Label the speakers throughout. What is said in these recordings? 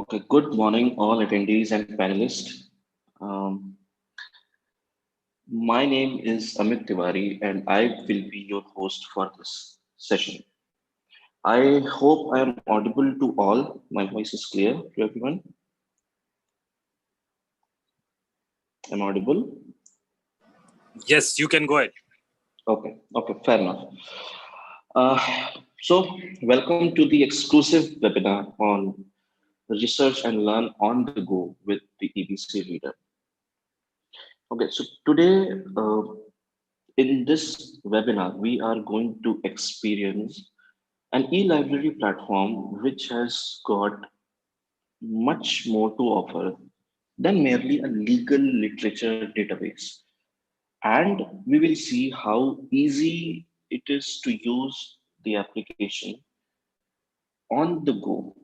Speaker 1: Okay, good morning, all attendees and panelists. Um, my name is Amit Tiwari, and I will be your host for this session. I hope I am audible to all. My voice is clear to everyone. I'm audible.
Speaker 2: Yes, you can go ahead.
Speaker 1: Okay, fair enough. Uh, Welcome to the exclusive webinar on research and learn on the go with the EBC Reader. Okay, so today in this webinar, we are going to experience an e-library platform which has got much more to offer than merely a legal literature database. And we will see how easy it is to use the application on the go.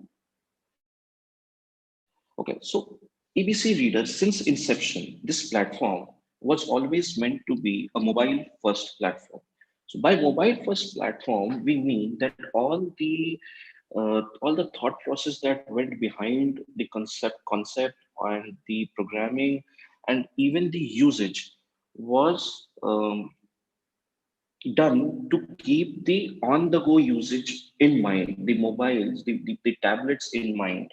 Speaker 1: Okay, so EBC Reader, since inception, this platform was always meant to be a mobile first platform. So by mobile first platform, we mean that all the thought process that went behind the concept and the programming and even the usage was done to keep the on the go usage in mind, the mobiles, the tablets in mind,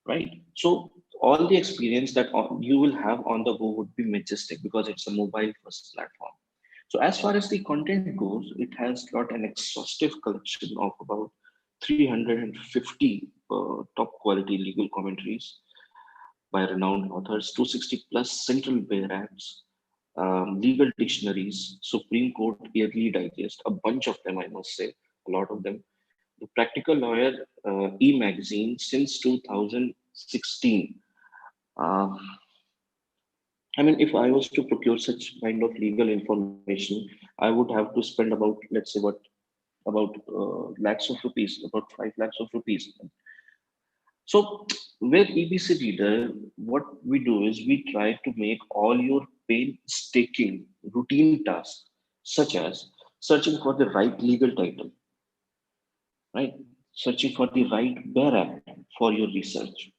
Speaker 1: right? So all the experience that you will have on the go would be majestic because it's a mobile first platform. So as far as the content goes, it has got an exhaustive collection of about 350 top quality legal commentaries by renowned authors, 260 plus central bear apps, legal dictionaries, Supreme Court yearly digest, a bunch of them, I must say, a lot of them. The Practical Lawyer e-magazine since 2016. Uh, I mean, if I was to procure such kind of legal information, I would have to spend about, let's say, about lakhs of rupees, about 5 lakhs of rupees. So with EBC Reader, what we do is we try to make all your painstaking routine tasks, such as searching for the right legal title, right? Searching for the right bear act for your research,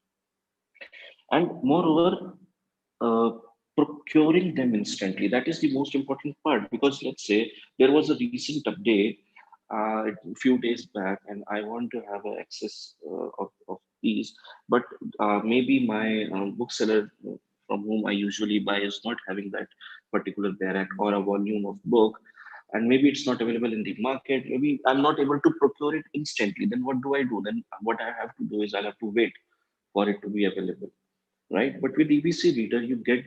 Speaker 1: and moreover, uh, procuring them instantly. That is the most important part because let's say there was a recent update a few days back, and I want to have access of these, but maybe my bookseller from whom I usually buy is not having that particular barrack or a volume of book, and maybe it's not available in the market. Maybe I'm not able to procure it instantly. Then what do I do? Then what I have to do is I'll have to wait for it to be available, right? But with EBC Reader, you get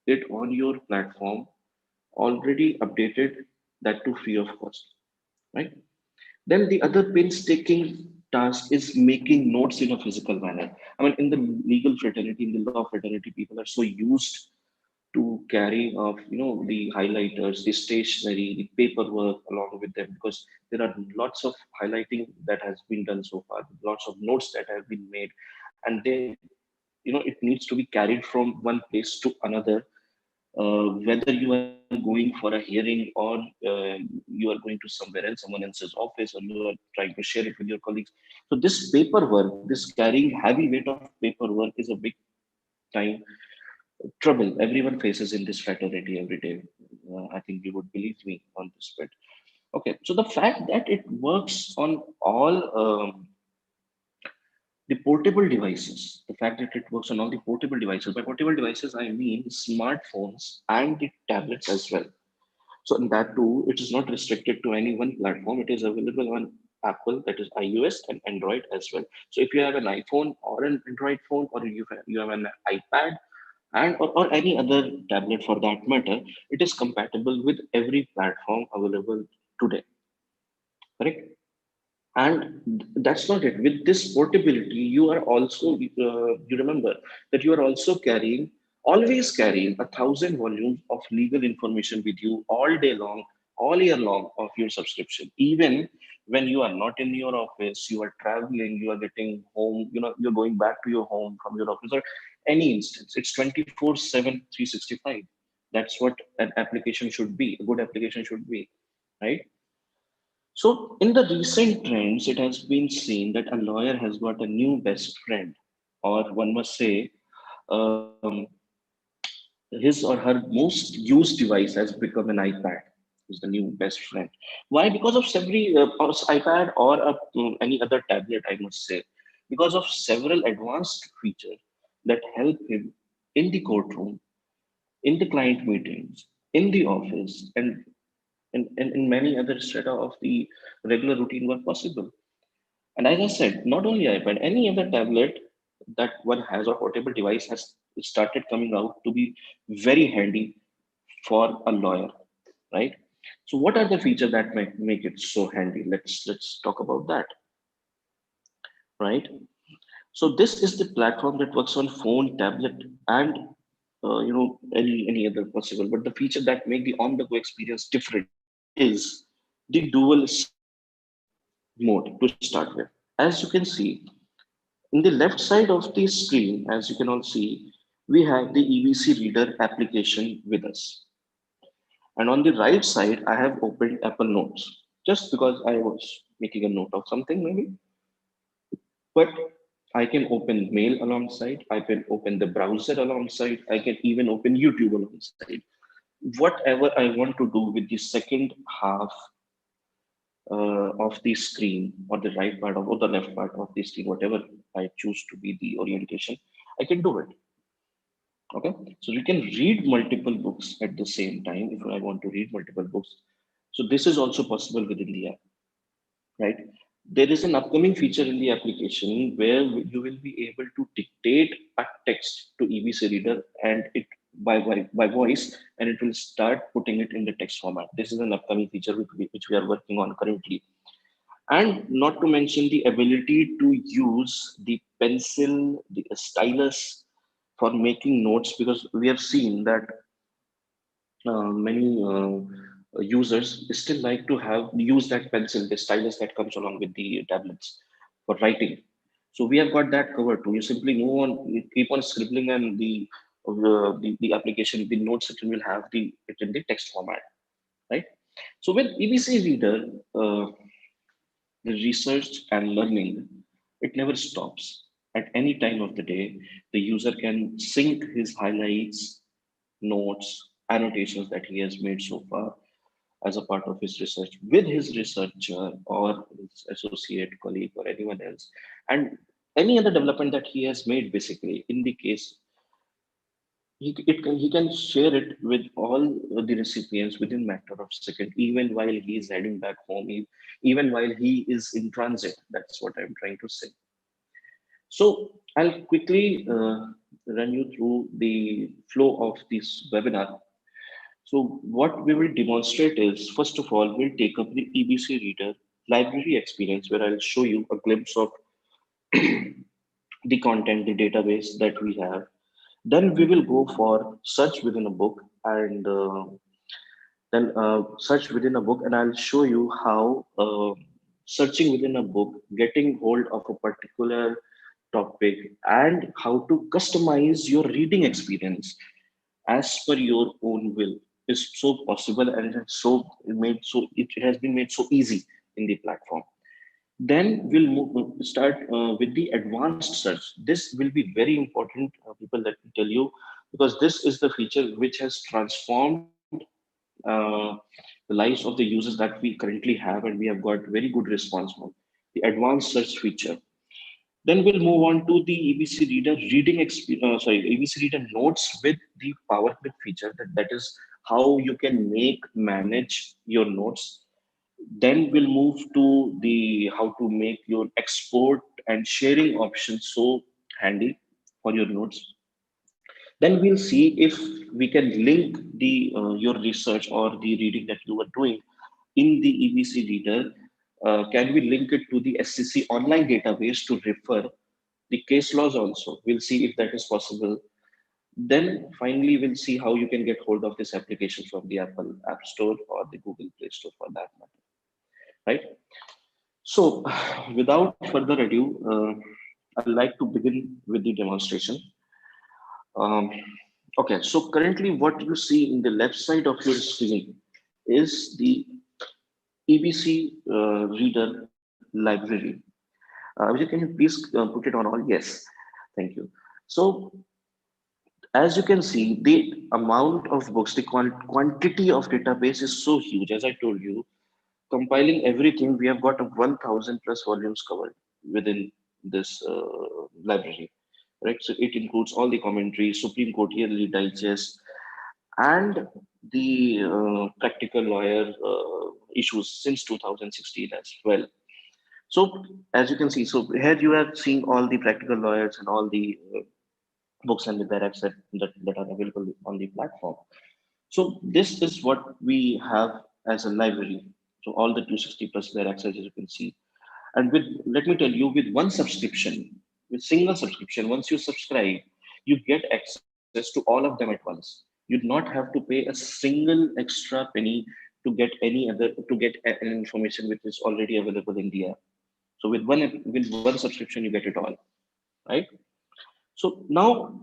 Speaker 1: it on your platform already updated, that too free of cost, right? Then the other painstaking task is making notes in a physical manner. I mean, in the legal fraternity, in the law fraternity, people are so used to carrying of the highlighters, the stationery, the paperwork along with them because there are lots of highlighting that has been done so far, lots of notes that have been made, and they it needs to be carried from one place to another, whether you are going for a hearing or you are going to somewhere else, someone else's office, or you are trying to share it with your colleagues. So this paperwork, this carrying heavy weight of paperwork is a big time trouble everyone faces in this fraternity every day. I think you would believe me on this bit. Okay, so the fact that it works on all the portable devices, the fact that it works on all the portable devices, by portable devices, I mean smartphones and the tablets as well. So in that too, it is not restricted to any one platform. It is available on Apple, that is iOS, and Android as well. So if you have an iPhone or an Android phone, or you have an iPad and or any other tablet for that matter, it is compatible with every platform available today. Correct? And that's not it. With this portability, you are also you remember that you are also always carrying 1,000 volumes of legal information with you all day long, all year long of your subscription. Even when you are not in your office, you are traveling, you are getting home, you're going back to your home from your office or any instance. It's 24/7, 365. That's what an application should be. A good application should be, right? So, in the recent trends, it has been seen that a lawyer has got a new best friend. or one must say, um, his or her most used device has become an iPad. Is the new best friend. Why? Because of several iPad or any other tablet, I must say, because of several advanced features that help him in the courtroom, in the client meetings, in the office, and in many other strata of the regular routine work possible. And as I said, not only iPad, any other tablet that one has or portable device has started coming out to be very handy for a lawyer, right? So what are the features that make it so handy? Let's talk about that, right? So this is the platform that works on phone, tablet, and any other possible. But the feature that make the on-the-go experience different is the dual mode to start with. As you can see, in the left side of the screen, as you can all see, we have the EBC Reader application with us. And on the right side, I have opened Apple Notes just because I was making a note of something maybe. But I can open mail alongside, I can open the browser alongside, I can even open YouTube alongside. Whatever I want to do with the second half of the screen, or the right part of, or the left part of the screen, whatever I choose to be the orientation, I can do it. Okay, so we can read multiple books at the same time if I want to read multiple books. So this is also possible within the app, right? There is an upcoming feature in the application where you will be able to dictate a text to EBC Reader and it by voice, and it will start putting it in the text format. This is an upcoming feature which we are working on currently. And not to mention the ability to use the pencil, the stylus for making notes, because we have seen that many users still like to have use that pencil, the stylus that comes along with the tablets for writing. So we have got that covered too. You simply move on, you keep on scribbling, and the application, the note section will have it in the text format, right? So with EBC Reader, the research and learning, it never stops. At any time of the day, the user can sync his highlights, notes, annotations that he has made so far as a part of his research with his researcher or his associate, colleague, or anyone else. And any other development that he has made, basically, in the case, he can share it with all the recipients within matter of second, even while he is heading back home, even while he is in transit. That's what I'm trying to say. So I'll quickly run you through the flow of this webinar. So what we will demonstrate is, first of all, we'll take up the EBC Reader library experience, where I'll show you a glimpse of the content, the database that we have. Then we will go for search within a book, and then search within a book, and I'll show you how searching within a book, getting hold of a particular topic, and how to customize your reading experience as per your own will is so possible, and it has been made so easy in the platform. Then we'll start with the advanced search. This will be very important, people, let me tell you, because this is the feature which has transformed uh, the lives of the users that we currently have, and we have got very good response from the advanced search feature. Then we'll move on to the EBC Reader reading EBC Reader notes with the Power Clip feature. That is how you can manage your notes. Then we'll move to the how to make your export and sharing options so handy for your notes. Then we'll see if we can link the your research or the reading that you are doing in the EBC Reader. Can we link it to the SCC online database to refer the case laws also? We'll see if that is possible. Then finally, we'll see how you can get hold of this application from the Apple App Store or the Google Play Store for that matter, right? So without further ado, I'd like to begin with the demonstration. Um, okay, so currently what you see in the left side of your screen is the EBC Reader library. Vijay, can you please put it on all? Yes. Thank you. So as you can see, the amount of books, the quantity of database is so huge. As I told you, compiling everything, we have got a 1,000 plus volumes covered within this library, right? So it includes all the commentaries, Supreme Court yearly digest, and the practical lawyer issues since 2016 as well. So as you can see, so here you are seeing all the practical lawyers and all the books and the barracks that are available on the platform. So this is what we have as a library. So all the 260 plus barracks, as you can see. And with, let me tell you, with one subscription, with single subscription, once you subscribe, you get access to all of them at once. You do not have to pay a single extra penny to get any other, to get an information which is already available in the app. So with one subscription, you get it all, right? So now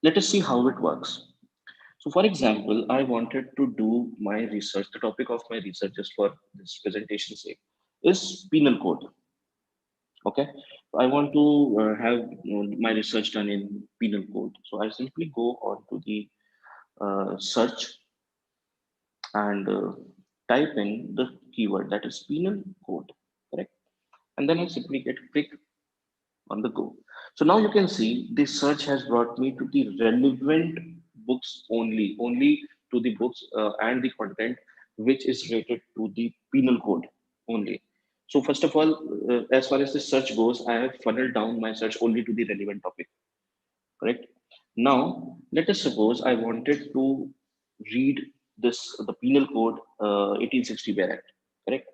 Speaker 1: let us see how it works. So for example, I wanted to do my research, the topic of my research just for this presentation sake is penal code. Okay. So I want to have my research done in penal code. So I simply go on to the search and type in the keyword that is penal code, correct? And then I simply get click on the go. So now you can see this search has brought me to the relevant books only to the books and the content which is related to the penal code only. So first of all, as far as the search goes, I have funneled down my search only to the relevant topic, correct? Now, let us suppose I wanted to read this, the penal code 1860 Bear Act, correct?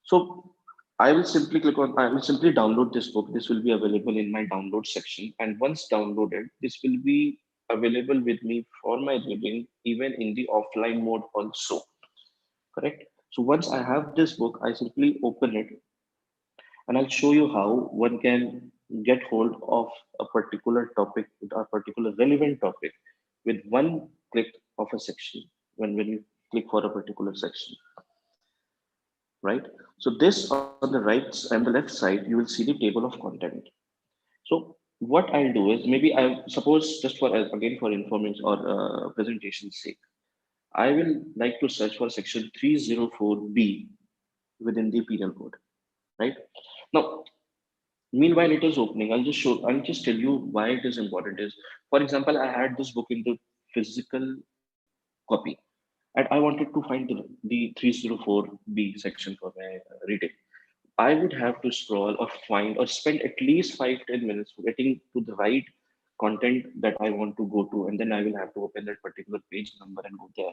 Speaker 1: So I will simply download this book. This will be available in my download section. And once downloaded, this will be available with me for my reading, even in the offline mode also, correct? So once I have this book, I simply open it and I'll show you how one can get hold of a particular topic, a particular relevant topic with one click of a section when you click for a particular section, right? So this on the right and the left side, you will see the table of content. So what I'll do is maybe I suppose just for again for information or presentation sake, I will like to search for section 304B within the penal code, right? Now, meanwhile it is opening, I'll just tell you why it is important is, for example, I had this book in the physical copy and I wanted to find the 304B section for my reading. I would have to scroll or find or spend at least 5-10 minutes getting to the right content that I want to go to, and then I will have to open that particular page number and go there.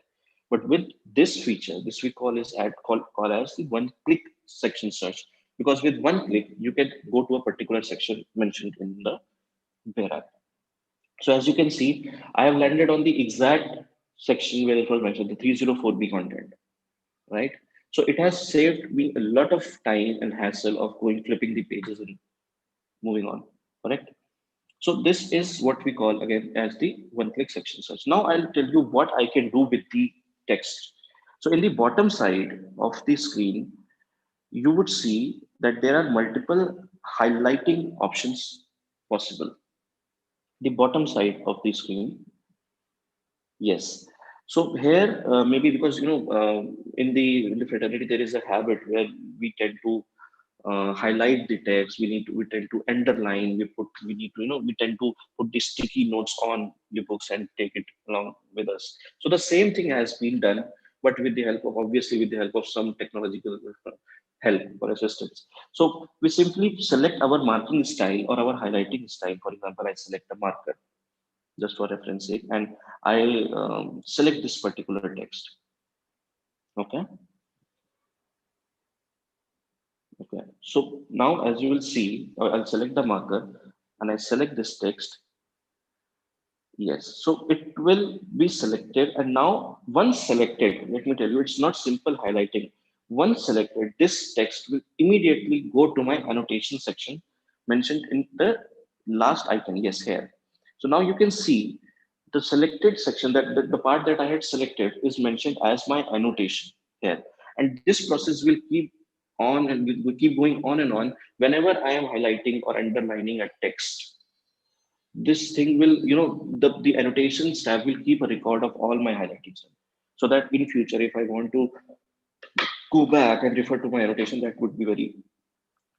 Speaker 1: But with this feature, this we call is call as the one-click section search, because with one click you can go to a particular section mentioned in the Bear app. So as you can see, I have landed on the exact section where it was mentioned, the 304B content, right? So it has saved me a lot of time and hassle of going flipping the pages and moving on, correct? So this is what we call again as the one-click section search. Now I'll tell you what I can do with the text. So in the bottom side of the screen, you would see that there are multiple highlighting options possible. The bottom side of the screen, yes. So here, maybe because in the fraternity there is a habit where we tend to highlight the text. We tend to underline. We need to we tend to put the sticky notes on the books and take it along with us. So the same thing has been done, but with the help of, obviously with the help of some technological help or assistance. So we simply select our marking style or our highlighting style. For example, I select a marker just for reference sake, and I'll select this particular text. Okay. Okay. So now, as you will see, I'll select the marker and I select this text. Yes. So it will be selected. And now, once selected, let me tell you, it's not simple highlighting. Once selected, this text will immediately go to my annotation section mentioned in the last icon. Yes, here. So now you can see the selected section, that the part that I had selected is mentioned as my annotation here. And this process will keep on, and we keep going on and on. Whenever I am highlighting or underlining a text, this thing will, the annotations tab will keep a record of all my highlighting stuff. So that in future, if I want to go back and refer to my annotation, that would be very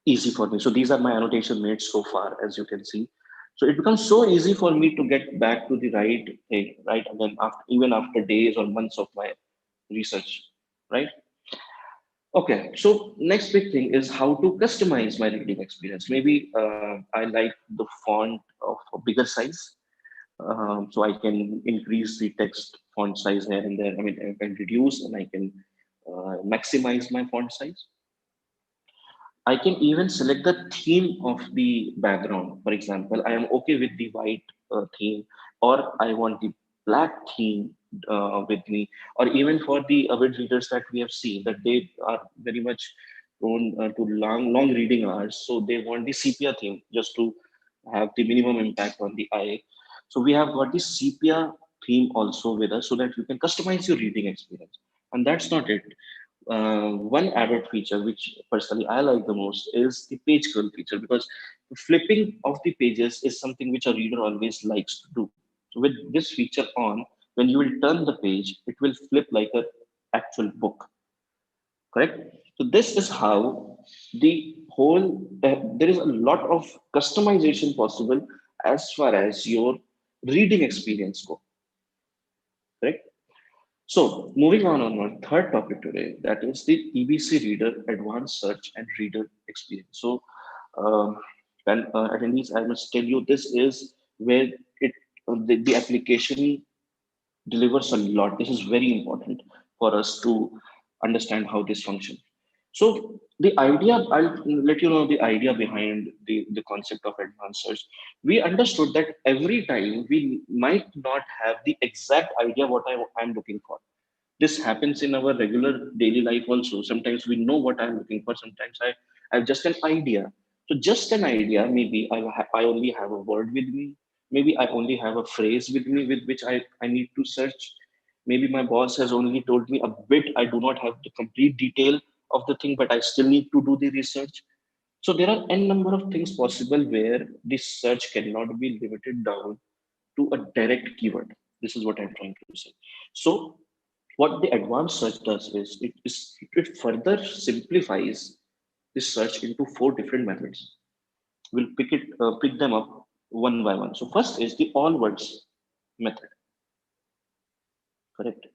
Speaker 1: easy for me. So these are my annotation made so far, as you can see. So it becomes so easy for me to get back to the right thing, right? And then after, even after days or months of my research, right? Okay, so next big thing is how to customize my reading experience. Maybe I like the font of a bigger size, so I can increase the text font size here and there. I mean, I can reduce and I can maximize my font size. I can even select the theme of the background. For example, I am okay with the white theme, or I want the black theme with me, or even for the avid readers that we have seen that they are very much prone to long reading hours, so they want the sepia theme just to have the minimum impact on the eye. So we have got the sepia theme also with us, so that you can customize your reading experience. And that's not it. One added feature which personally I like the most is the page scroll feature, because the flipping of the pages is something which a reader always likes to do. So with this feature on, when you will turn the page, it will flip like a actual book, correct? So this is how the whole, there is a lot of customization possible as far as your reading experience go, correct? So moving on our third topic today, that is the EBC Reader Advanced Search and Reader Experience. So, um, when attendees, I must tell you, this is where it the application delivers a lot. This is very important for us to understand how this functions. So the idea, I'll let you know the idea behind the concept of advanced search. We understood that every time we might not have the exact idea what I'm looking for. This happens in our regular daily life also. Sometimes we know what I'm looking for. Sometimes I have just an idea. So just an idea, maybe I only have a word with me. Maybe I only have a phrase with me with which I need to search. Maybe my boss has only told me a bit. I do not have the complete detail of the thing, but I still need to do the research. So there are n number of things possible where this search cannot be limited down to a direct keyword. This is what I'm trying to say. So what the advanced search does is it further simplifies this search into four different methods. We'll pick them up one by one. So first is the all words method, correct?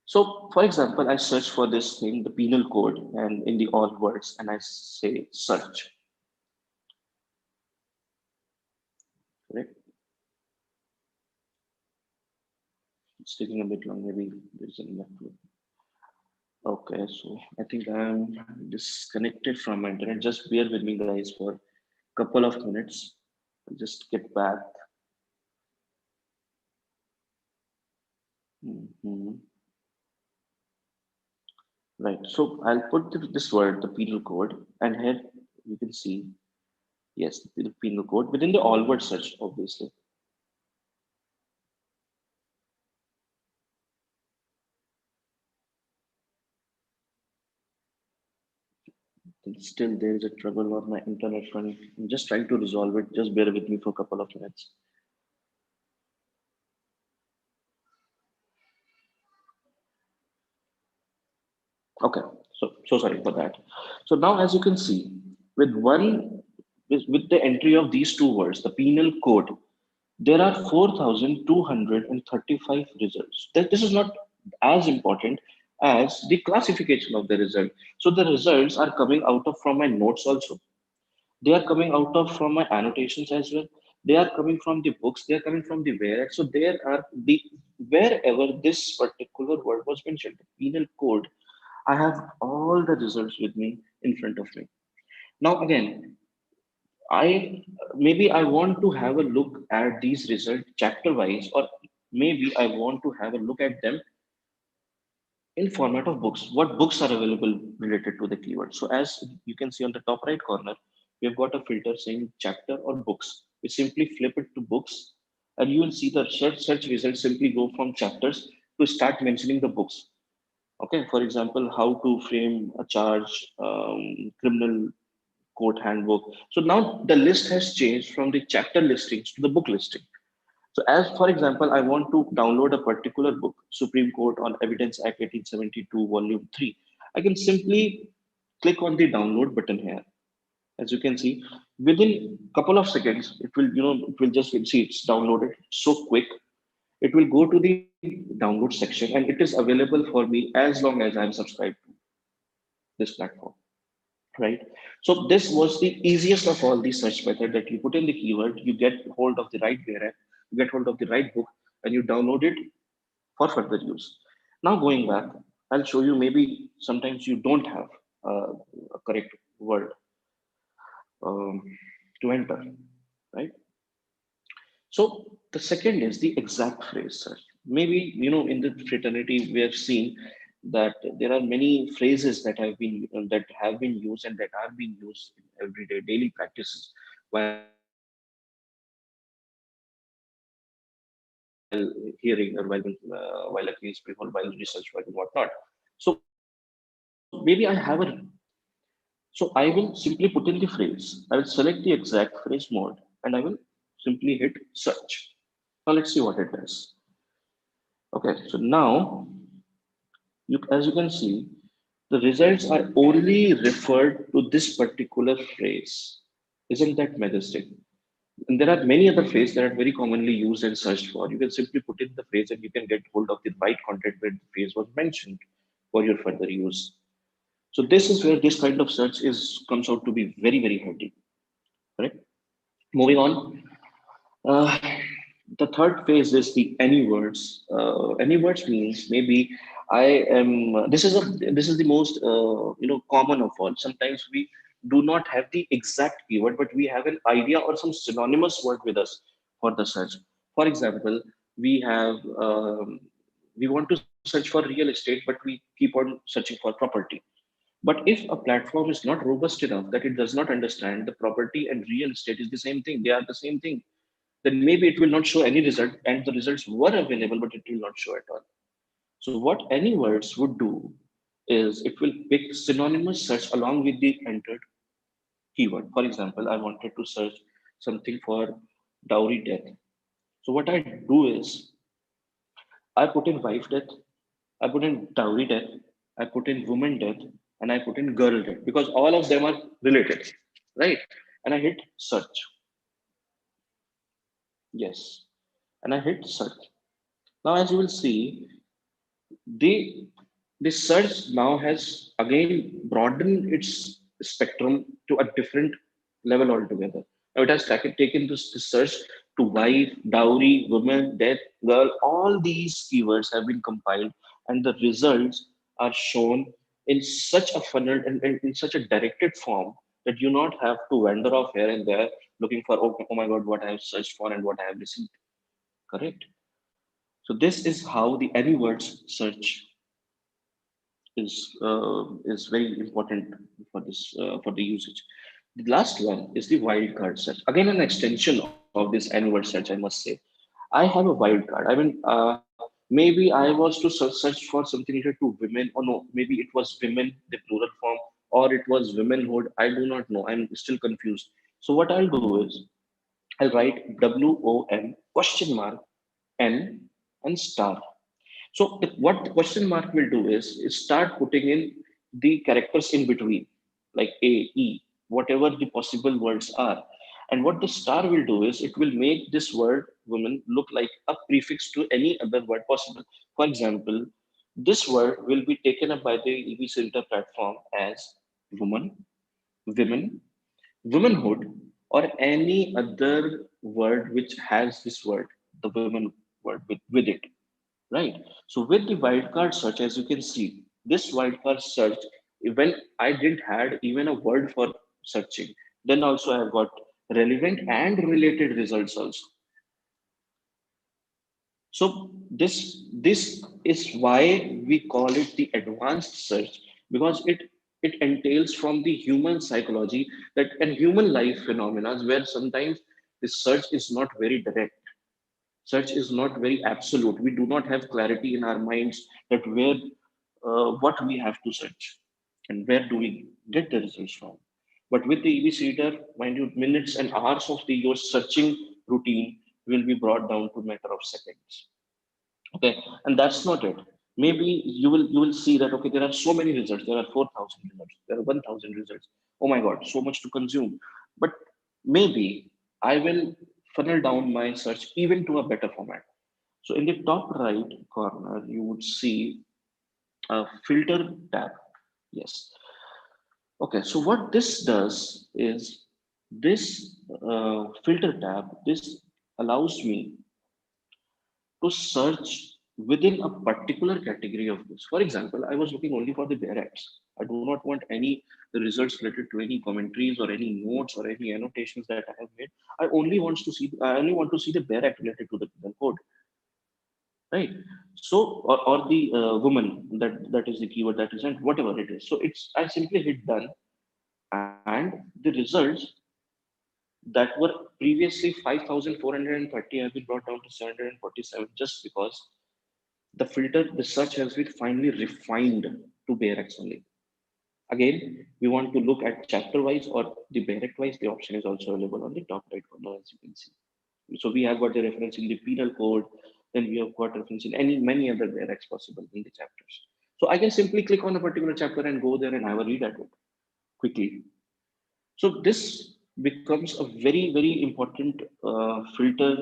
Speaker 1: So for example, I search for this thing, the penal code, and in the all words, and I say search, correct? It's taking a bit long. Maybe there's a network. Okay, so I think I'm disconnected from my internet. Just bear with me, guys, for a couple of minutes. I'll just get back. Mhm. Right. So I'll put this word, the penal code, and here you can see, yes, the penal code within the all word search, obviously. And still, there is a trouble on my internet front. I'm just trying to resolve it. Just bear with me for a couple of minutes. Okay. So sorry for that. So now, as you can see, with one with the entry of these two words, the penal code, there are 4,235 results. This is not as important as the classification of the result. So the results are coming out of from my notes also. They are coming out of from my annotations as well. They are coming from the books. They are coming from the where. So there are the wherever this particular word was mentioned, the penal code. I have all the results with me in front of me. Now again, I maybe I want to have a look at these results chapter wise, or maybe I want to have a look at them in format of books. What books are available related to the keyword? So as you can see on the top right corner, we have got a filter saying chapter or books. We simply flip it to books, and you will see the search results simply go from chapters to start mentioning the books. Okay, for example, how to frame a charge, criminal court handbook. So now the list has changed from the chapter listings to the book listing. So as for example, I want to download a particular book, Supreme Court on Evidence Act 1872, Volume 3. I can simply click on the download button here. As you can see, within couple of seconds, it will just see it's downloaded so quick. It will go to the download section and it is available for me as long as I'm subscribed to this platform, right? So this was the easiest of all the search method, that you put in the keyword, you get hold of the right wherein, you get hold of the right book, and you download it for further use. Now going back, I'll show you, maybe sometimes you don't have a correct word um, to enter, right? So the second is the exact phrase search. Maybe, in the fraternity, we have seen that there are many phrases that have been used and that are being used in everyday daily practices while hearing or while at least people while research work and whatnot. So maybe I have a so I will simply put in the phrase. I will select the exact phrase mode and I will simply hit search. Now let's see what it does. Okay, so now as you can see, the results are only referred to this particular phrase. Isn't that majestic? And there are many other phrases that are very commonly used and searched for. You can simply put in the phrase and you can get hold of the right content where the phrase was mentioned for your further use. So this is where this kind of search is comes out to be very, very handy. Correct? Moving on. Uh, the third phase is the any words. Any words means maybe I am. This is the most common of all. Sometimes we do not have the exact keyword, but we have an idea or some synonymous word with us for the search. For example, we have we want to search for real estate, but we keep on searching for property. But if a platform is not robust enough that it does not understand the property and real estate is the same thing, they are the same thing, then maybe it will not show any result and the results were available, but it will not show at all. So what any words would do is it will pick synonymous search along with the entered keyword. For example, I wanted to search something for dowry death. So what I do is I put in wife death, I put in dowry death, I put in woman death, and I put in girl death because all of them are related, right? And I hit search. Yes. And I hit search. Now, as you will see, the the search now has again broadened its spectrum to a different level altogether. Now it has taken this search to wife, dowry, woman, death, girl. All these keywords have been compiled, and the results are shown in such a funnel and in such a directed form that you not have to wander off here and there looking for, oh my god, what I have searched for and what I have received. Correct. So this is how the any words search is very important for for the usage. The last one is the wildcard search. Again, an extension of this N-word search, I must say. I have a wildcard. I mean, maybe I was to search for something related to women, or no, maybe it was women, the plural form, or it was womenhood. I do not know. I'm still confused. So what I'll do is I'll write WON question mark N and star. So what the question mark will do is start putting in the characters in between, like A, E, whatever the possible words are. And what the star will do is it will make this word woman look like a prefix to any other word possible. For example, this word will be taken up by the EBC Reader platform as woman, women, womanhood, or any other word which has this word, the woman word with it, right? So with the wildcard search, as you can see, this wildcard search, when I didn't had even a word for searching, then also I have got relevant and related results also. So this is why we call it the advanced search, because it entails from the human psychology that and human life phenomena where sometimes the search is not very direct. Search is not very absolute. We do not have clarity in our minds that where what we have to search and where do we get the results from. But with the EBC reader, mind you, minutes and hours of your searching routine will be brought down to a matter of seconds. Okay, and that's not it. Maybe you will see that okay, there are so many results. There are 4,000 results. There are 1,000 results. Oh my God, so much to consume. But maybe I will funnel down my search even to a better format. So in the top right corner, you would see a filter tab. Yes. Okay. So what this does is this filter tab. This allows me to search within a particular category of books. For example, I was looking only for the bare acts. I do not want any the results related to any commentaries or any notes or any annotations that I have made. I only want to see the bare act related to the penal code, right? So or the woman that is the keyword that is and whatever it is. So it's I simply hit done and the results that were previously 5,430 have been brought down to 747 just because the search has been finally refined to Bayrex only. Again, we want to look at chapter wise or the Bayrex wise. The option is also available on the top right corner, as you can see. So we have got the reference in the penal code, then we have got reference in any many other Bayrex possible in the chapters. So I can simply click on a particular chapter and go there and have a read at it quickly. So this becomes a very important filter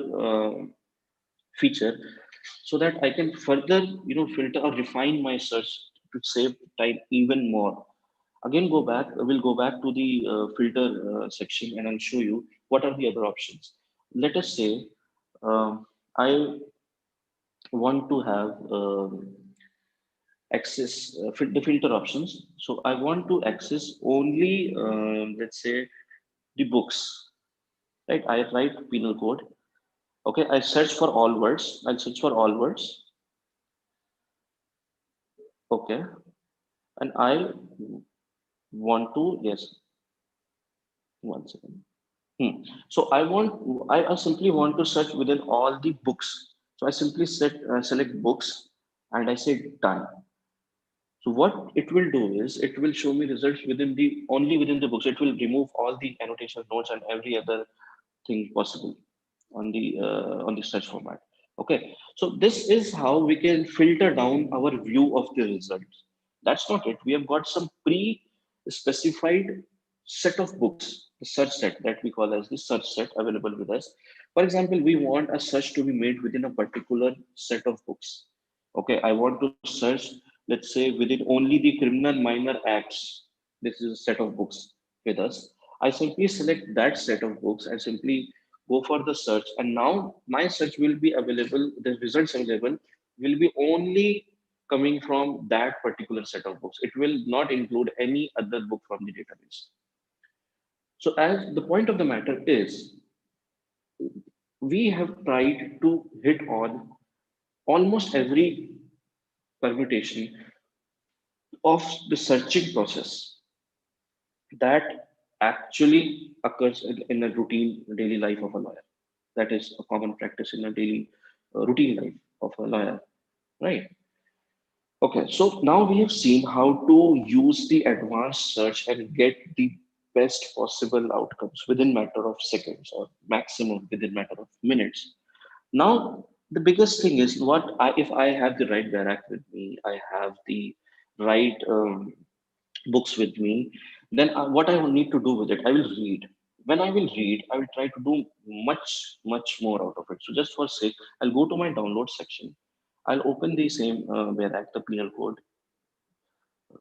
Speaker 1: feature so that I can further, filter or refine my search to save time even more. Again, we'll go back to the filter section and I'll show you what are the other options. Let us say I want to have access the filter options. So I want to access only, let's say, the books, right? I write penal code. Okay, I search for all words. I'll search for all words. Okay, and I want to, yes, one second. So I simply want to search within all the books. So I simply select books and I say done. So what it will do is it will show me results only within the books. It will remove all the annotation notes and every other thing possible on the search format. Okay, so this is how we can filter down our view of the results. That's not it. We have got some pre-specified set of books, the search set that we call as the search set available with us. For example, we want a search to be made within a particular set of books. Okay, I want to search, let's say, within only the criminal minor acts. This is a set of books with us. I simply select that set of books and simply go for the search. And now my search will be available, the results available will be only coming from that particular set of books. It will not include any other book from the database. So as the point of the matter is, we have tried to hit on almost every permutation of the searching process that actually occurs in a routine daily life of a lawyer. That is a common practice in a daily routine life of a lawyer, right? Okay, so now we have seen how to use the advanced search and get the best possible outcomes within matter of seconds or maximum within matter of minutes. Now, the biggest thing is if I have the right Barak with me, I have the right books with me, then what I will need to do with it, I will read. When I will read, I will try to do much more out of it. So just for sake, I'll go to my download section. I'll open the same Barak, the penal code,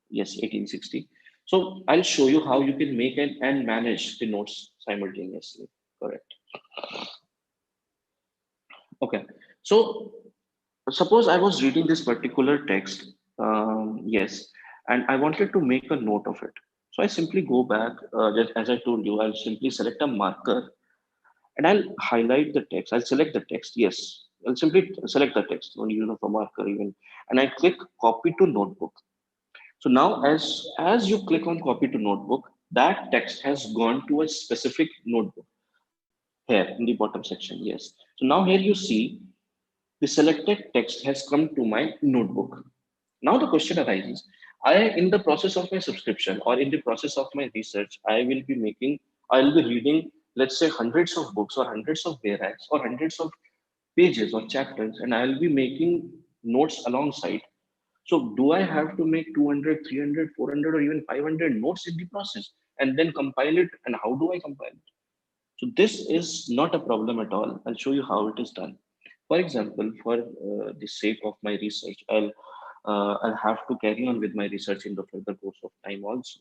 Speaker 1: yes, 1860. So I'll show you how you can make and manage the notes simultaneously. Correct. Okay. So suppose I was reading this particular text, yes, and I wanted to make a note of it. So I simply go back, just as I told you, I'll simply select a marker and I'll highlight the text. I'll select the text, yes. I'll simply select the text, only for marker even, and I click copy to notebook. So now as you click on copy to notebook, that text has gone to a specific notebook here in the bottom section, yes. So now here you see the selected text has come to my notebook. Now the question arises, in the process of my subscription or in the process of my research, I'll be reading, let's say, hundreds of books or hundreds of barracks or hundreds of pages or chapters, and I'll be making notes alongside. So do I have to make 200, 300, 400, or even 500 notes in the process and then compile it? And how do I compile it? So this is not a problem at all. I'll show you how it is done. For example, for the sake of my research, I'll have to carry on with my research in the further course of time also.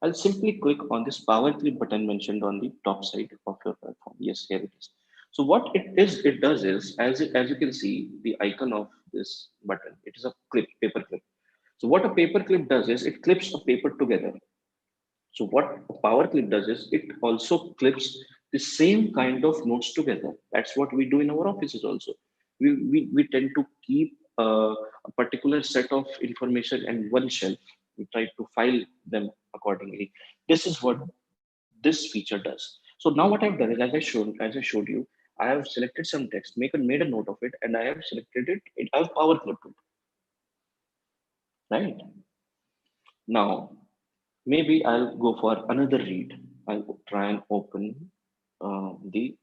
Speaker 1: I'll simply click on this power clip button mentioned on the top side of your platform. Yes, here it is. So what it does is, as you can see, the icon of this button, it is a paper clip. So what a paper clip does is it clips a paper together. So what a power clip does is it also clips the same kind of notes together. That's what we do in our offices also. We tend to keep a particular set of information in one shelf. We try to file them accordingly. This is what this feature does. So now what I've done is, as I showed you, I have selected some text, made a note of it, and I have selected it. I have power clipped it, right? Now maybe I'll go for another read. I'll try and open the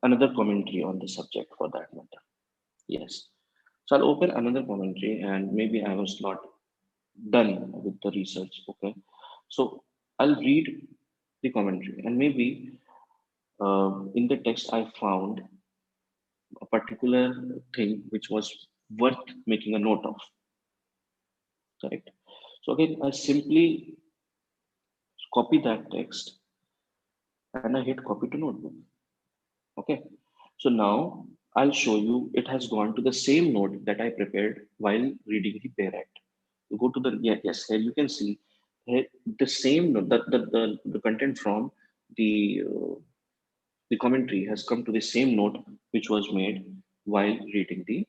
Speaker 1: another commentary on the subject for that matter. Yes. So I'll open another commentary, and maybe I was not done with the research. Okay. So I'll read the commentary, and maybe in the text I found a particular thing which was worth making a note of. Correct. So again, I simply copy that text and I hit copy to notebook. Okay. So now I'll show you it has gone to the same note that I prepared while reading the Bear Act. You go to the, yeah, yes, here you can see here the same note, the content from the the commentary has come to the same note which was made while reading the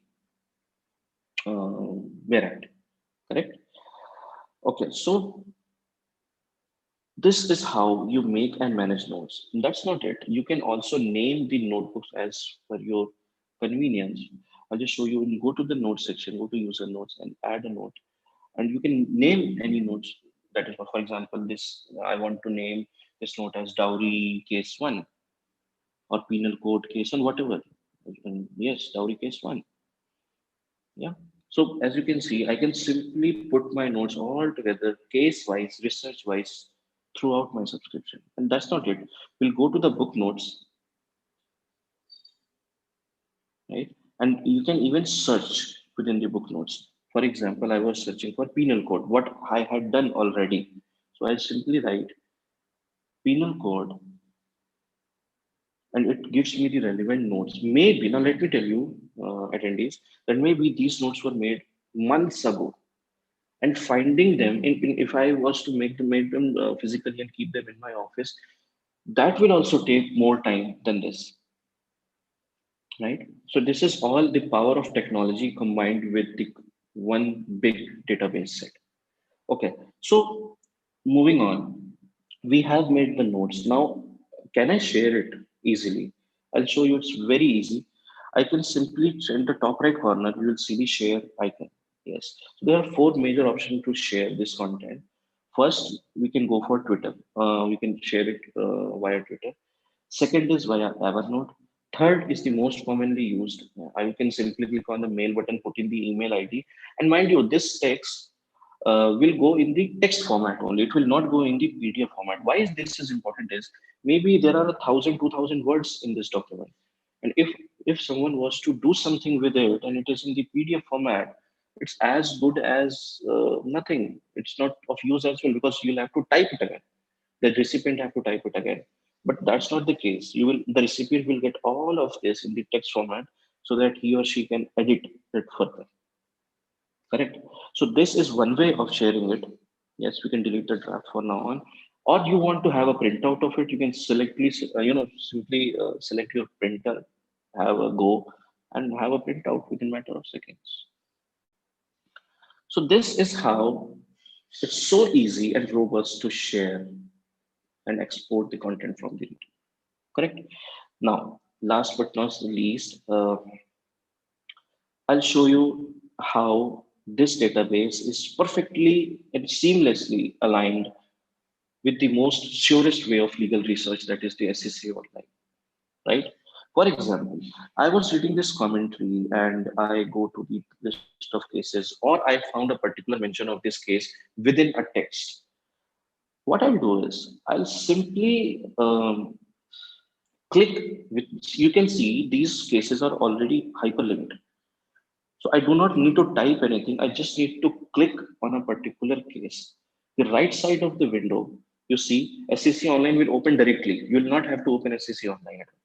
Speaker 1: Bear Act. Correct. Okay. So this is how you make and manage notes. And that's not it. You can also name the notebooks as per your convenience. I'll just show you. You go to the notes section, go to user notes and add a note. And you can name any notes. That is, for example, this I want to name this note as dowry case one or penal code case one, whatever. And yes, dowry case one. Yeah. So as you can see, I can simply put my notes all together, case wise, research wise, throughout my subscription. And that's not it. We'll go to the book notes, right? And you can even search within the book notes. For example, I was searching for penal code, what I had done already. So I simply write penal code and it gives me the relevant notes. Maybe, now let me tell you, attendees, that maybe these notes were made months ago and finding them if I was to make them physically and keep them in my office, that will also take more time than this, right? So this is all the power of technology combined with the one big database set. Okay, so moving on, we have made the notes. Now can I share it easily? I'll show you. It's very easy. I can simply, in the top right corner you will see the share icon. Yes, so there are four major options to share this content. First, we can go for Twitter. We can share it via Twitter. Second is via Evernote. Third is the most commonly used. I can simply click on the mail button, put in the email ID, and mind you, this text will go in the text format only. It will not go in the PDF format. Why is this is important? Is maybe there are 1,000, 2,000 words in this document, and if someone was to do something with it and it is in the PDF format, it's as good as nothing. It's not of use as well because you'll have to type it again. The recipient have to type it again, but that's not the case. The recipient will get all of this in the text format so that he or she can edit it further. Correct. So this is one way of sharing it. Yes, we can delete the draft for now on. Or you want to have a printout of it, you can simply select your printer, have a go, and have a printout within a matter of seconds. So this is how it's so easy and robust to share and export the content from the YouTube. Correct. Now, last but not the least, I'll show you how this database is perfectly and seamlessly aligned with the most surest way of legal research, that is the SEC online, right? For example, I was reading this commentary and I go to the list of cases, or I found a particular mention of this case within a text. What I'll do is I'll simply click, which you can see these cases are already hyperlinked. So I do not need to type anything. I just need to click on a particular case. The right side of the window, you see SEC Online will open directly. You will not have to open SEC Online at all.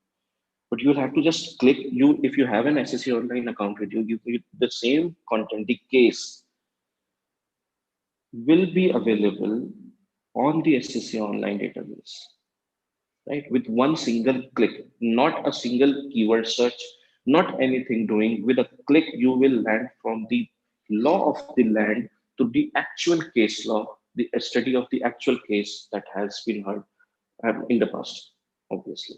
Speaker 1: But you'll have to just click. You, if you have an SEC Online account with you, the same content, the case will be available on the SEC Online database, right? With one single click, not a single keyword search, not anything doing. With a click, you will land from the law of the land to the actual case law, the study of the actual case that has been heard in the past, obviously.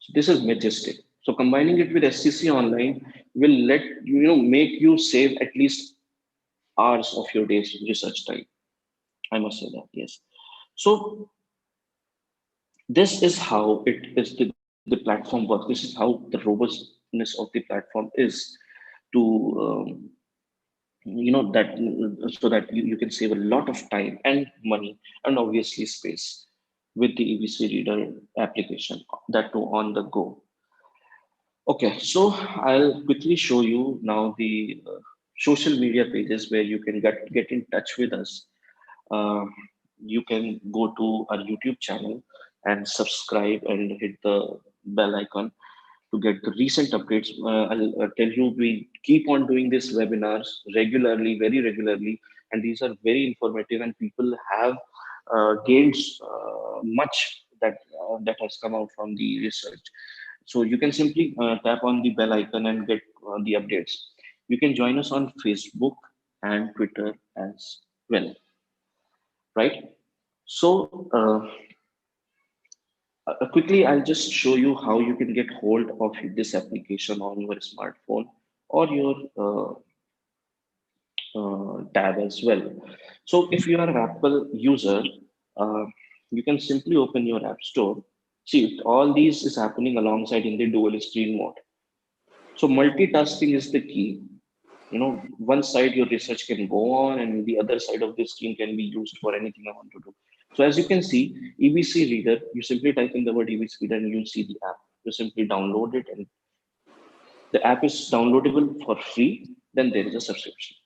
Speaker 1: So this is majestic. So combining it with SCC Online will let make you save at least hours of your day's research time. I must say that, yes. So this is how the platform works. This is how the robustness of the platform is to that so that you can save a lot of time and money and obviously space with the EBC Reader application, that too on the go. Okay, so I'll quickly show you now the social media pages where you can get in touch with us. uh, you can go to our YouTube channel and subscribe and hit the bell icon to get the recent updates. I'll tell you, we keep on doing these webinars regularly, very regularly, and these are very informative, and people have gained much that has come out from the research. So you can simply tap on the bell icon and get the updates. You can join us on Facebook and Twitter as well, right? So quickly, I'll just show you how you can get hold of this application on your smartphone or your tab as well. So if you are an Apple user, uh, you can simply open your App Store. See, all these is happening alongside in the dual screen mode. So multitasking is the key. One side your research can go on and the other side of the screen can be used for anything I want to do. So as you can see, EBC Reader, you simply type in the word EBC Reader and you'll see the app. You simply download it and the app is downloadable for free. Then there is a subscription,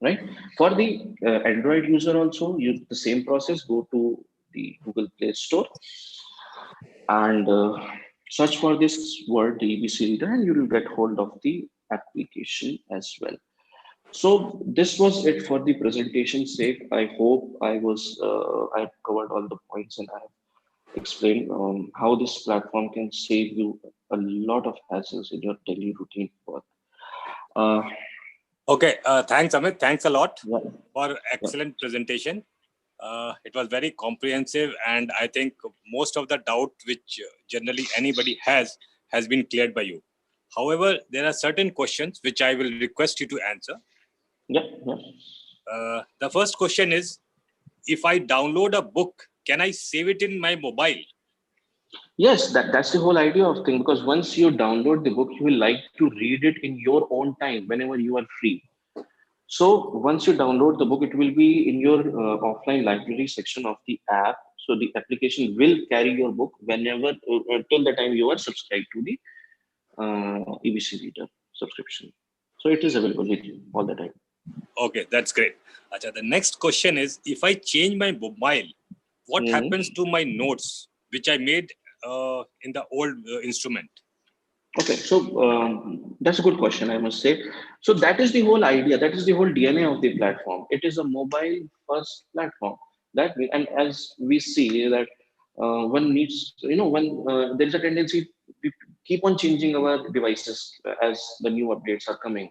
Speaker 1: right? For the Android user also, you the same process. Go to the Google Play Store and search for this word, the EBC Reader, and you will get hold of the application as well. So this was it for the presentation sake. I hope I've covered all the points and I've explained how this platform can save you a lot of hassles in your daily routine work. Uh,
Speaker 2: Okay, thanks, Amit. Thanks a lot
Speaker 1: yeah,
Speaker 2: for
Speaker 1: yeah.
Speaker 2: excellent presentation. It was very comprehensive, and I think most of the doubt which generally anybody has been cleared by you. However, there are certain questions which I will request you to answer.
Speaker 1: Yeah, yeah.
Speaker 2: The first question is, if I download a book, can I save it in my mobile?
Speaker 1: Yes, that's the whole idea of thing, because once you download the book, you will like to read it in your own time whenever you are free. So once you download the book, it will be in your offline library section of the app. So the application will carry your book whenever till the time you are subscribed to the EBC Reader subscription. So it is available with you all the time.
Speaker 2: Okay, that's great. Acha, the next question is, if I change my mobile, what happens to my notes which I made in the old instrument?
Speaker 1: Okay, so that's a good question, I must say. So that is the whole idea. That is the whole DNA of the platform. It is a mobile first platform. And as we see that one needs, when there is a tendency, we keep on changing our devices as the new updates are coming.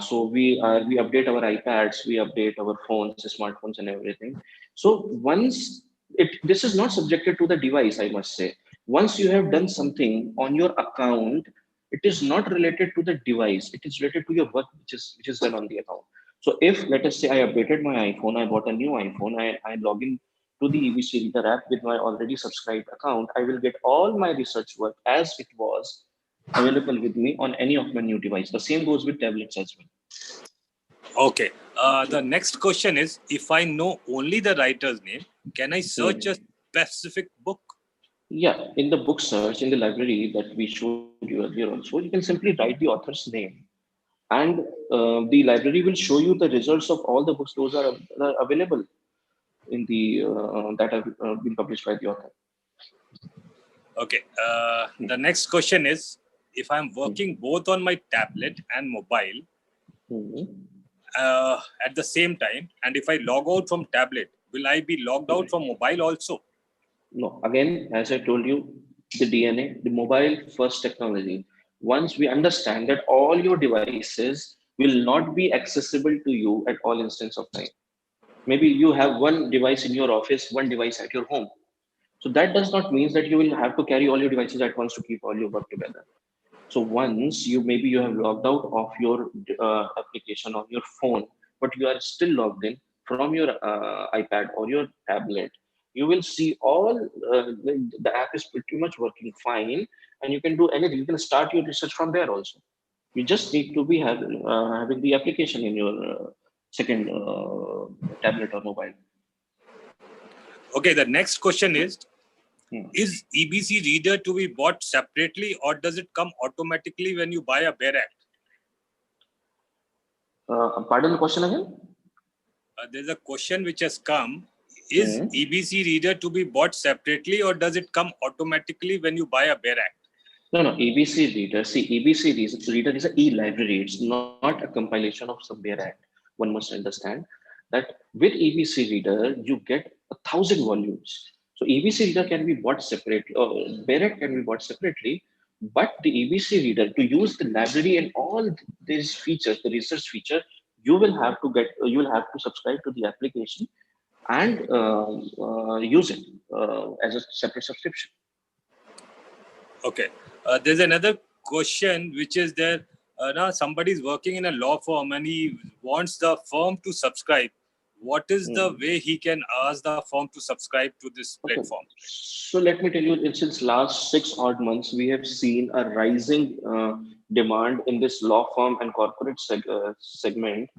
Speaker 1: So we update our iPads, we update our phones, smartphones, and everything. So once this is not subjected to the device, I must say. Once you have done something on your account, It is not related to the device. It is related to your work, which is done on the account. So if let us say I updated my iPhone, I bought a new iPhone, I log in to the EBC Reader app with my already subscribed account, I will get all my research work as it was available with me on any of my new device. The same goes with tablets as well.
Speaker 2: Okay. The next question is, if I know only the writer's name, can I search a specific book?
Speaker 1: Yeah, in the book search in the library that we showed you earlier also, you can simply write the author's name, and the library will show you the results of all the books those are available in the that have been published by the author.
Speaker 2: Okay. The next question is, if I'm working both on my tablet and mobile
Speaker 1: Mhm.
Speaker 2: at the same time, and if I log out from tablet, will I be logged out from mobile also?
Speaker 1: No, again, as I told you, the DNA, the mobile first technology. Once we understand that all your devices will not be accessible to you at all instance of time. Maybe you have one device in your office, one device at your home. So that does not mean that you will have to carry all your devices at once to keep all your work together. So once you maybe you have logged out of your application on your phone, but you are still logged in from your iPad or your tablet, you will see all the app is pretty much working fine, and you can do anything. You can start your research from there also. You just need to be having the application in your second tablet or mobile.
Speaker 2: Okay. The next question
Speaker 1: Hmm.
Speaker 2: is EBC Reader to be bought separately, or does it come automatically when you buy a Bare Act?
Speaker 1: Pardon the question again?
Speaker 2: There's a question which has come. Is
Speaker 1: Hmm.
Speaker 2: EBC Reader to be bought separately, or does it come automatically when you buy a Bare Act?
Speaker 1: No, no, EBC Reader. See, Reader is an e-library. It's not a compilation of some bare act. One must understand that with EBC Reader, you get 1,000 volumes. So EBC Reader can be bought separately, or bare act can be bought separately. But the EBC Reader, to use the library and all these features, the research feature, you will have to subscribe to the application and use it as a separate subscription.
Speaker 2: Okay. There's another question which is there. Now somebody is working in a law firm and he wants the firm to subscribe. What is the
Speaker 1: Hmm.
Speaker 2: way he can ask the firm to subscribe to this
Speaker 1: Okay.
Speaker 2: platform?
Speaker 1: So let me tell you, since last 6 odd months, we have seen a rising demand in this law firm and corporate segment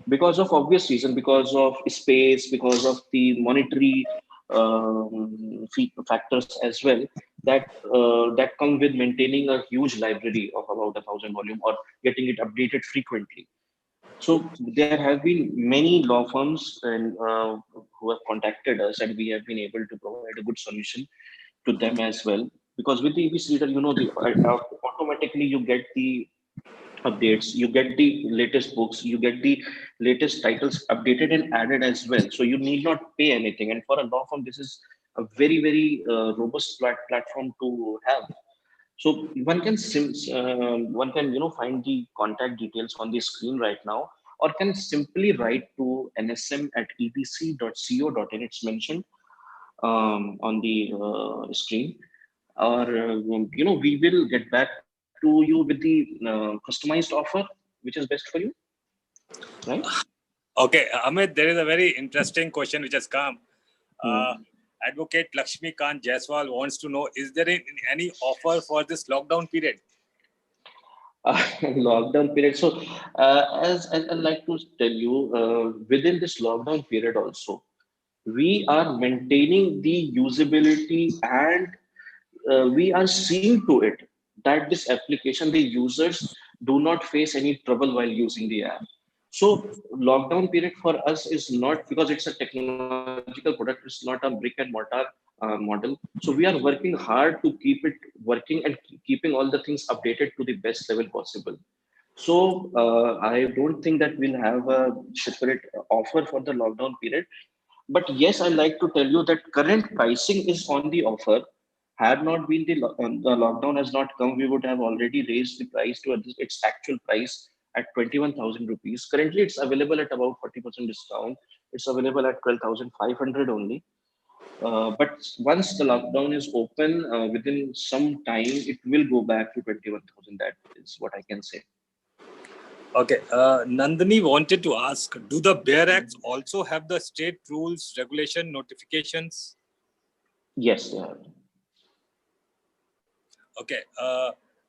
Speaker 1: because of obvious reason, because of space, because of the monetary factors as well that come with maintaining a huge library of about 1,000 volume or getting it updated frequently. So there have been many law firms and who have contacted us, and we have been able to provide a good solution to them as well. Because with the EBC Reader, automatically you get the updates, you get the latest books, you get the latest titles updated and added as well. So you need not pay anything. And for a law firm, this is a very robust platform to have. So one can find the contact details on the screen right now, or can simply write to nsm@ebc.co.in. It's mentioned on the screen, or we will get back to you with the customized offer which is best for you, right?
Speaker 2: Okay, Amit, there is a very interesting question which has come. Uh,
Speaker 1: Hmm.
Speaker 2: Advocate Lakshmi Kant Jaiswal wants to know, is there any offer for this lockdown period?
Speaker 1: Lockdown period. So, as I like to tell you, within this lockdown period also, we are maintaining the usability, and we are seeing to it that this application, the users do not face any trouble while using the app. So lockdown period for us is not, because it's a technological product, it's not a brick and mortar model. So we are working hard to keep it working and keeping all the things updated to the best level possible. So I don't think that we'll have a separate offer for the lockdown period. But yes, I like to tell you that current pricing is on the offer. Had not been the lockdown has not come, we would have already raised the price to its actual price at 21,000 rupees. Currently, it's available at about 40% discount. It's available at 12,500 only. But once the lockdown is open, within some time, it will go back to 21,000. That is what I can say.
Speaker 2: Okay. Nandini wanted to ask, do the Bear Acts also have the state rules, regulation, notifications?
Speaker 1: Yes, they are.
Speaker 2: Okay.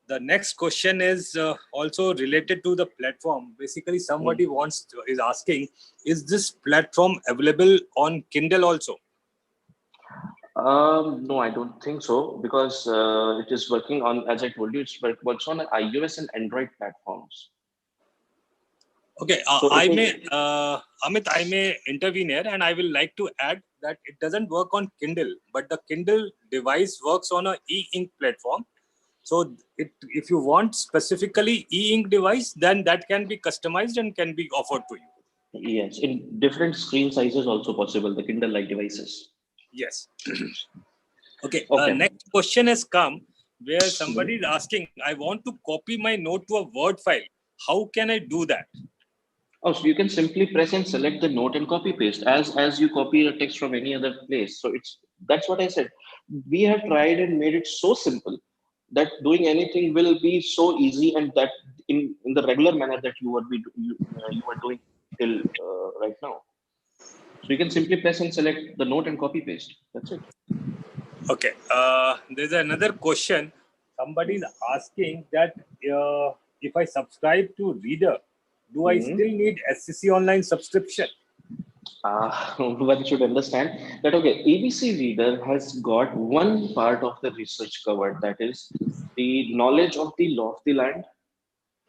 Speaker 2: The next question is also related to the platform. Basically, somebody is asking, is this platform available on Kindle also?
Speaker 1: No, I don't think so because it is working on, as I told you, works on iOS and Android platforms.
Speaker 2: Okay,
Speaker 1: So it is.
Speaker 2: Amit, I may intervene here, and I will like to add that it doesn't work on Kindle, but the Kindle device works on a e-ink platform. So if you want specifically e-ink device, then that can be customized and can be offered to you.
Speaker 1: Yes, in different screen sizes also possible, the Kindle-like devices.
Speaker 2: Yes. Okay,
Speaker 1: Okay.
Speaker 2: next question has come where somebody is asking, I want to copy my note to a Word file. How can I do that?
Speaker 1: Oh, so you can simply press and select the note and copy paste as you copy a text from any other place. So that's what I said. We have tried and made it so simple that doing anything will be so easy, and that in the regular manner that you are doing till right now. So you can simply press and select the note and copy paste. That's it.
Speaker 2: Okay. There's another question. Somebody is asking that if I subscribe to Reader, do I still need SCC online subscription?
Speaker 1: One should understand that okay, EBC Reader has got one part of the research covered, that is the knowledge of the law of the land,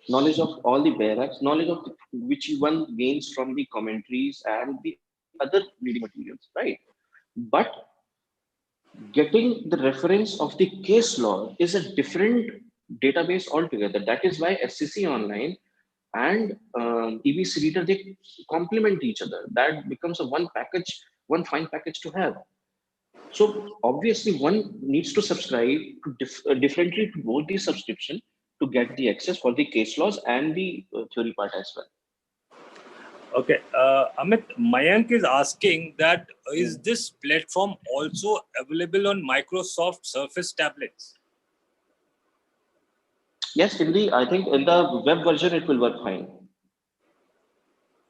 Speaker 1: knowledge of all the barracks, knowledge of which one gains from the commentaries and the other reading materials, right? But getting the reference of the case law is a different database altogether. That is why SCC Online and EBC Reader, they complement each other. That becomes a one package, one fine package to have. So obviously, one needs to subscribe to differently to both the subscription to get the access for the case laws and the theory part as well.
Speaker 2: Okay. Amit, Mayank is asking that is this platform also available on Microsoft Surface tablets?
Speaker 1: Yes, in the I think in the web version it will work fine.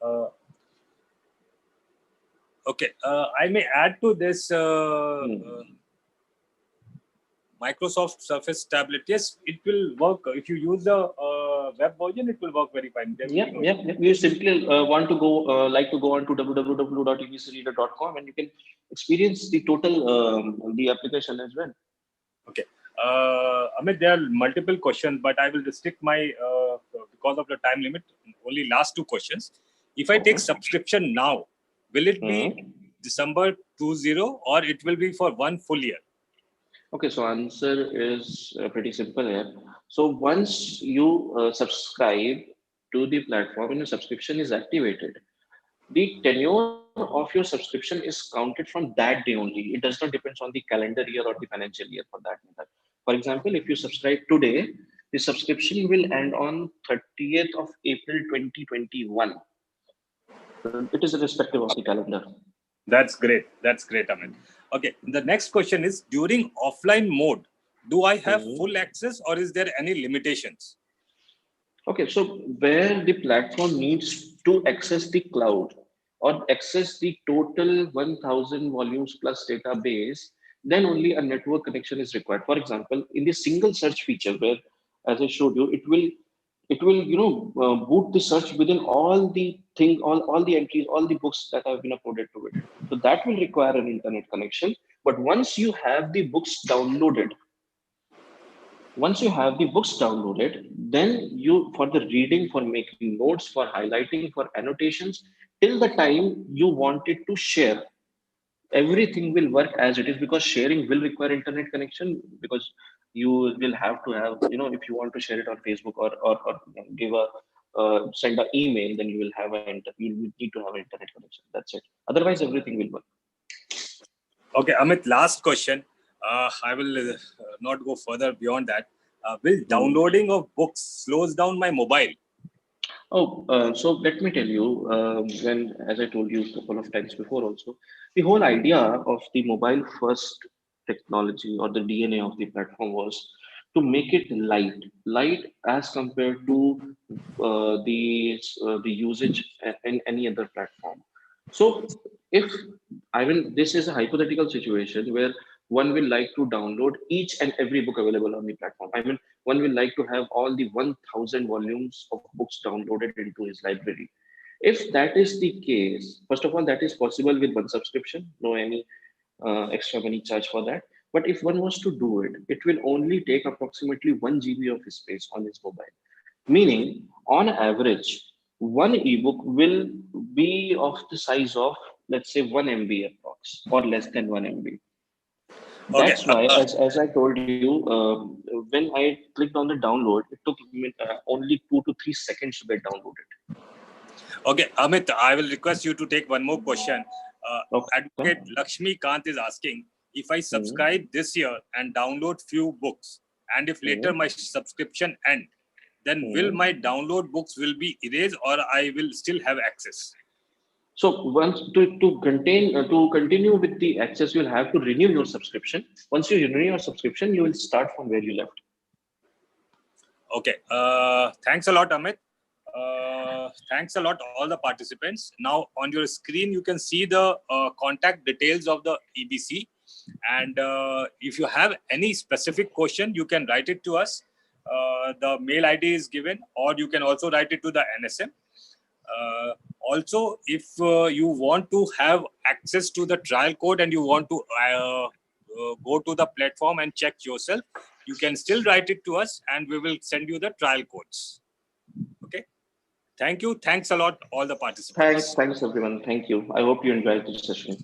Speaker 2: Uh, okay. I may add to this Microsoft Surface tablet. Yes, it will work. If you use the web version, it will work very fine. There will
Speaker 1: Yeah,
Speaker 2: be no
Speaker 1: yeah,
Speaker 2: issue.
Speaker 1: yeah. You simply want to go, like to go on to www.ebcreader.com, and you can experience the total the application as well.
Speaker 2: Okay. Amit, there are multiple questions, but I will restrict my, because of the time limit, only last two questions. If I take subscription now, will it be December 20 or it will be for one full year?
Speaker 1: Okay, so answer is pretty simple here. So once you subscribe to the platform and your subscription is activated, the tenure of your subscription is counted from that day only. It does not depend on the calendar year or the financial year for that matter. For example, if you subscribe today, the subscription will end on 30th of April 2021. It is irrespective of the calendar.
Speaker 2: That's great. That's great, Amit. Okay. The next question is during offline mode, do I have full access or is there any limitations?
Speaker 1: Okay, so where the platform needs to access the cloud or access the total 1000 volumes plus database, then only a network connection is required. For example, in the single search feature, where, as I showed you, it will boot the search within all the all the entries, all the books that have been uploaded to it. So that will require an internet connection. But once you have the books downloaded, then you, for the reading, for making notes, for highlighting, for annotations, till the time you want it to share, everything will work as it is, because sharing will require internet connection, because you will have to have, if you want to share it on Facebook or give a send an email, then you will have you will need to have an internet connection. That's it. Otherwise, everything will work.
Speaker 2: Okay, Amit, last question. I will not go further beyond that. Will downloading of books slows down my mobile?
Speaker 1: So let me tell you, as I told you a couple of times before also, the whole idea of the mobile first technology or the DNA of the platform was to make it light as compared to the usage in any other platform. So if I mean, this is a hypothetical situation where one will like to download each and every book available on the platform. I mean, one will like to have all the 1000 volumes of books downloaded into his library. If that is the case, first of all, that is possible with one subscription, no any extra money charge for that. But if one was to do it, it will only take approximately 1 GB of space on his mobile. Meaning, on average, one ebook will be of the size of, let's say, 1 MB approx, or less than 1 MB.
Speaker 2: Okay.
Speaker 1: That's why, as I told you, when I clicked on the download, it took me, only 2 to 3 seconds to get downloaded.
Speaker 2: Okay, Amit, I will request you to take one more question.
Speaker 1: Okay.
Speaker 2: Advocate Lakshmi Kant is asking, if I
Speaker 1: Mhm.
Speaker 2: subscribe this year and download few books, and if later
Speaker 1: Mhm.
Speaker 2: my subscription end, then will
Speaker 1: Mhm.
Speaker 2: my download books will be erased or I will still have access?
Speaker 1: So once to continue with the access, you'll have to renew your subscription. Once you renew your subscription, you will start from where you left.
Speaker 2: Okay. Thanks a lot, Amit. Thanks a lot, all the participants. Now, on your screen, you can see the contact details of the EBC. And if you have any specific question, you can write it to us. The mail ID is given, or you can also write it to the NSM. Also, if you want to have access to the trial code and you want to go to the platform and check yourself, you can still write it to us and we will send you the trial codes. Okay. Thank you. Thanks a lot, all the participants.
Speaker 1: Thanks everyone. Thank you. I hope you enjoyed this session.